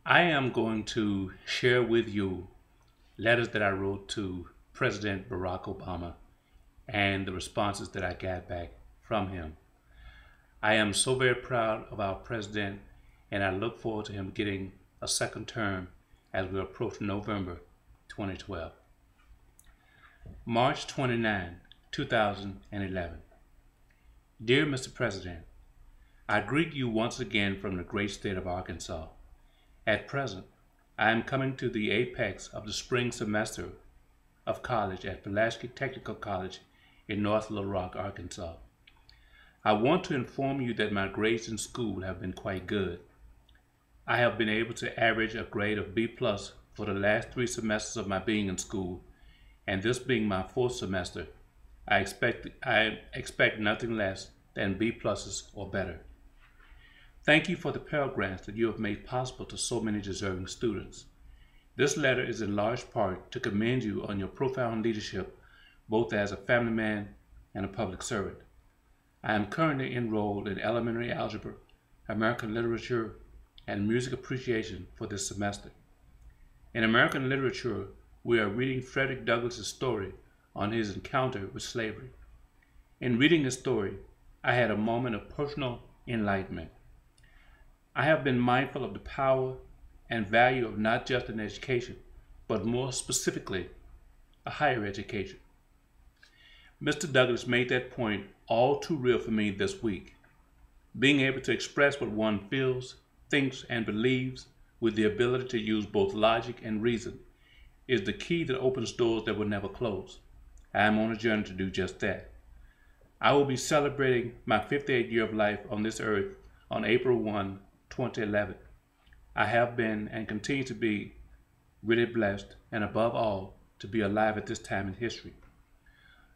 I am going to share with you letters that I wrote to President Barack Obama and the responses that I got back from him. I am so very proud of our president, and I look forward to him getting a second term as we approach November 2012. March 29, 2011. Dear Mr. President, I greet you once again from the great state of Arkansas. At present, I am coming to the apex of the spring semester of college at Pulaski Technical College in North Little Rock, Arkansas. I want to inform you that my grades in school have been quite good. I have been able to average a grade of B plus for the last 3 semesters of my being in school, and this being my fourth semester, I expect nothing less than B pluses or better. Thank you for the Pell Grants that you have made possible to so many deserving students. This letter is in large part to commend you on your profound leadership, both as a family man and a public servant. I am currently enrolled in elementary algebra, American literature, and music appreciation for this semester. In American literature, we are reading Frederick Douglass's story on his encounter with slavery. In reading his story, I had a moment of personal enlightenment. I have been mindful of the power and value of not just an education, but more specifically, a higher education. Mr. Douglass made that point all too real for me this week. Being able to express what one feels, thinks, and believes with the ability to use both logic and reason is the key that opens doors that will never close. I am on a journey to do just that. I will be celebrating my 58th year of life on this earth on April 1, 2011. I have been and continue to be really blessed, and above all, to be alive at this time in history.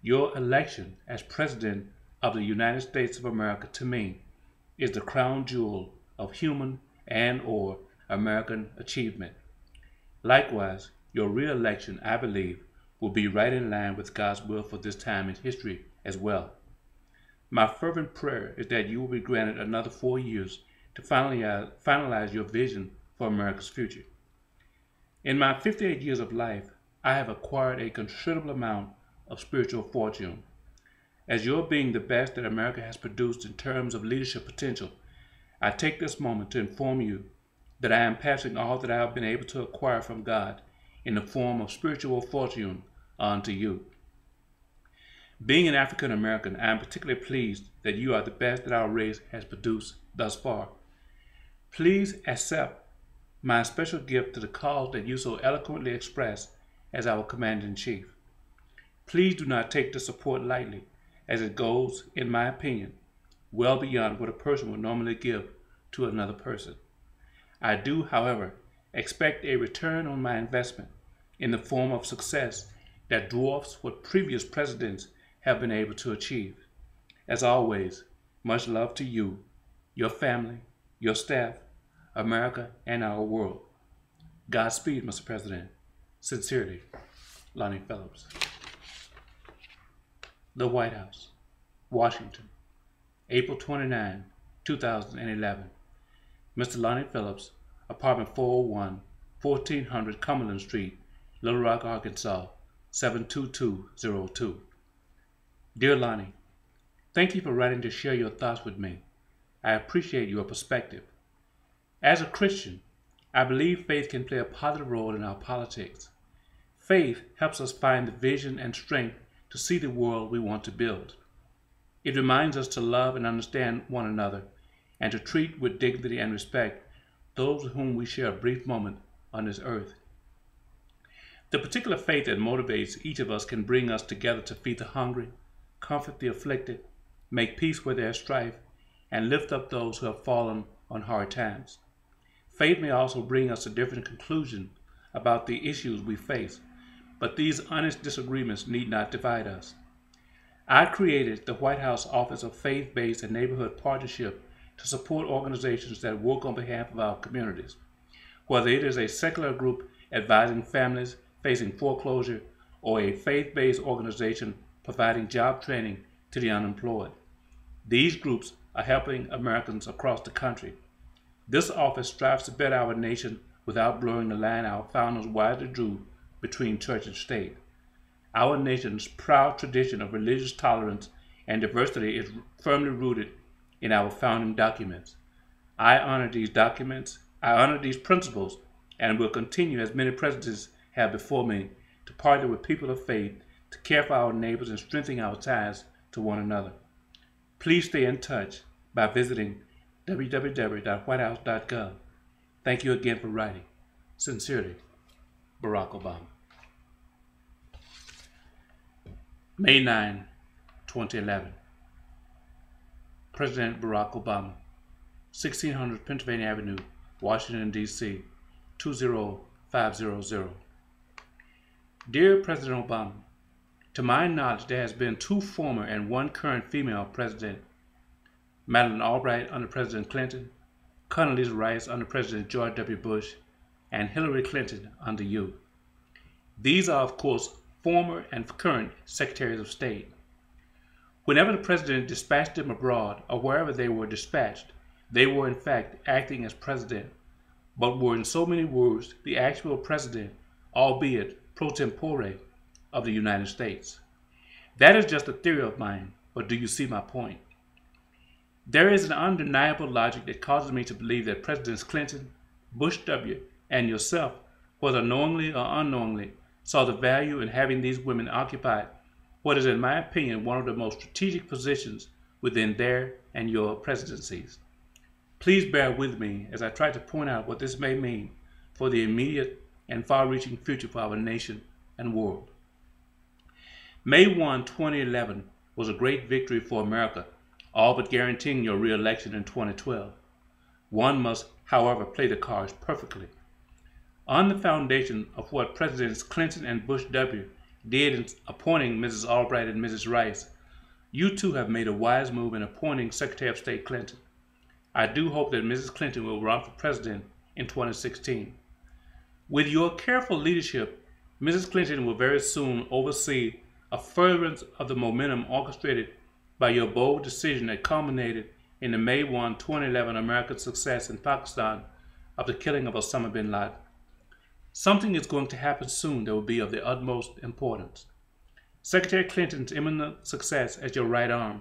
Your election as President of the United States of America to me is the crown jewel of human and/or American achievement. Likewise, your re-election, I believe, will be right in line with God's will for this time in history as well. My fervent prayer is that you will be granted another 4 years to finalize your vision for America's future. In my 58 years of life, I have acquired a considerable amount of spiritual fortune. As your being the best that America has produced in terms of leadership potential, I take this moment to inform you that I am passing all that I have been able to acquire from God in the form of spiritual fortune on to you. Being an African American, I am particularly pleased that you are the best that our race has produced thus far. Please accept my special gift to the cause that you so eloquently express as our Commander-in-Chief. Please do not take the support lightly, as it goes, in my opinion, well beyond what a person would normally give to another person. I do, however, expect a return on my investment in the form of success that dwarfs what previous presidents have been able to achieve. As always, much love to you, your family, your staff, America, and our world. Godspeed, Mr. President. Sincerely, Lonnie Phillips. The White House, Washington, April 29, 2011. Mr. Lonnie Phillips, Apartment 401, 1400 Cumberland Street, Little Rock, Arkansas, 72202. Dear Lonnie, thank you for writing to share your thoughts with me. I appreciate your perspective. As a Christian, I believe faith can play a positive role in our politics. Faith helps us find the vision and strength to see the world we want to build. It reminds us to love and understand one another and to treat with dignity and respect those with whom we share a brief moment on this earth. The particular faith that motivates each of us can bring us together to feed the hungry, comfort the afflicted, make peace where there is strife, and lift up those who have fallen on hard times. Faith may also bring us to different conclusions about the issues we face, but these honest disagreements need not divide us. I created the White House Office of Faith-Based and Neighborhood Partnership to support organizations that work on behalf of our communities, whether it is a secular group advising families facing foreclosure or a faith-based organization providing job training to the unemployed. These groups are helping Americans across the country. This office strives to better our nation without blurring the line our founders wisely drew between church and state. Our nation's proud tradition of religious tolerance and diversity is firmly rooted in our founding documents. I honor these principles, and will continue, as many presidents have before me, to partner with people of faith to care for our neighbors and strengthen our ties to one another. Please stay in touch by visiting www.whitehouse.gov. Thank you again for writing. Sincerely, Barack Obama. May 9, 2011. President Barack Obama, 1600 Pennsylvania Avenue, Washington, D.C., 20500. Dear President Obama, to my knowledge, there has been 2 former and 1 current female president, Madeleine Albright under President Clinton, Condoleezza Rice under President George W. Bush, and Hillary Clinton under you. These are, of course, former and current Secretaries of State. Whenever the President dispatched them abroad or wherever they were dispatched, they were in fact acting as President, but were in so many words the actual President, albeit pro tempore, of the United States. That is just a theory of mine, but do you see my point? There is an undeniable logic that causes me to believe that Presidents Clinton, Bush W., and yourself, whether knowingly or unknowingly, saw the value in having these women occupy what is, in my opinion, one of the most strategic positions within their and your presidencies. Please bear with me as I try to point out what this may mean for the immediate and far-reaching future for our nation and world. May 1, 2011 was a great victory for America, all but guaranteeing your re-election in 2012. One must, however, play the cards perfectly. On the foundation of what Presidents Clinton and Bush W. did in appointing Mrs. Albright and Mrs. Rice, you too have made a wise move in appointing Secretary of State Clinton. I do hope that Mrs. Clinton will run for president in 2016. With your careful leadership, Mrs. Clinton will very soon oversee a furtherance of the momentum orchestrated by your bold decision that culminated in the May 1, 2011 American success in Pakistan of the killing of Osama bin Laden. Something is going to happen soon that will be of the utmost importance. Secretary Clinton's imminent success as your right arm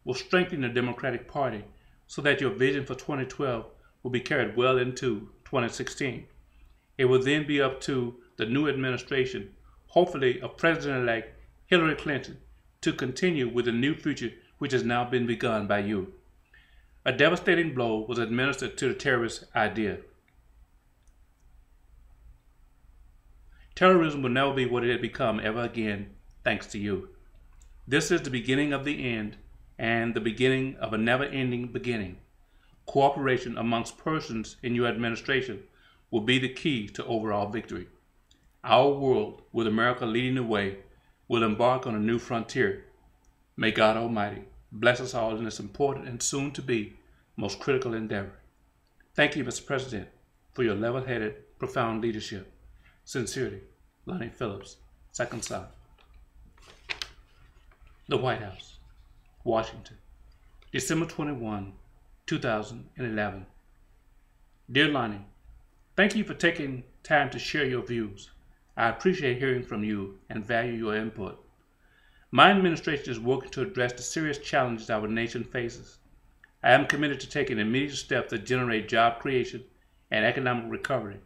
will strengthen the Democratic Party so that your vision for 2012 will be carried well into 2016. It will then be up to the new administration, hopefully of President-elect Hillary Clinton, to continue with the new future which has now been begun by you. A devastating blow was administered to the terrorist idea. Terrorism will never be what it had become ever again, thanks to you. This is the beginning of the end and the beginning of a never-ending beginning. Cooperation amongst persons in your administration will be the key to overall victory. Our world, with America leading the way, will embark on a new frontier. May God Almighty bless us all in this important and soon-to-be most critical endeavor. Thank you, Mr. President, for your level-headed, profound leadership. Sincerely, Lonnie Phillips, 2nd Son. The White House, Washington, December 21, 2011. Dear Lonnie, thank you for taking time to share your views. I appreciate hearing from you and value your input. My administration is working to address the serious challenges our nation faces. I am committed to taking immediate steps that generate job creation and economic recovery,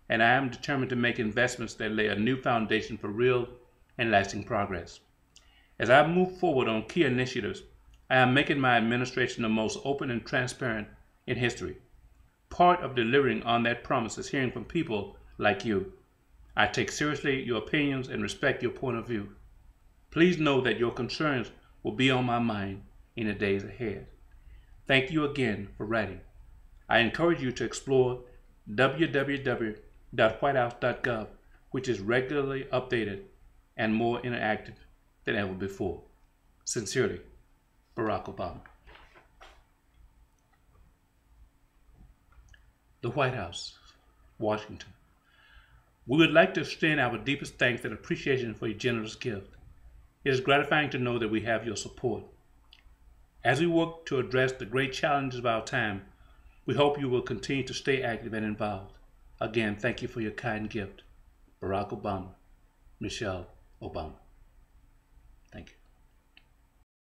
and I am determined to make investments that lay a new foundation for real and lasting progress. As I move forward on key initiatives, I am making my administration the most open and transparent in history. Part of delivering on that promise is hearing from people like you. I take seriously your opinions and respect your point of view. Please know that your concerns will be on my mind in the days ahead. Thank you again for writing. I encourage you to explore www.whitehouse.gov, which is regularly updated and more interactive than ever before. Sincerely, Barack Obama. The White House, Washington. We would like to extend our deepest thanks and appreciation for your generous gift. It is gratifying to know that we have your support. As we work to address the great challenges of our time, we hope you will continue to stay active and involved. Again, thank you for your kind gift, Barack Obama, Michelle Obama. Thank you.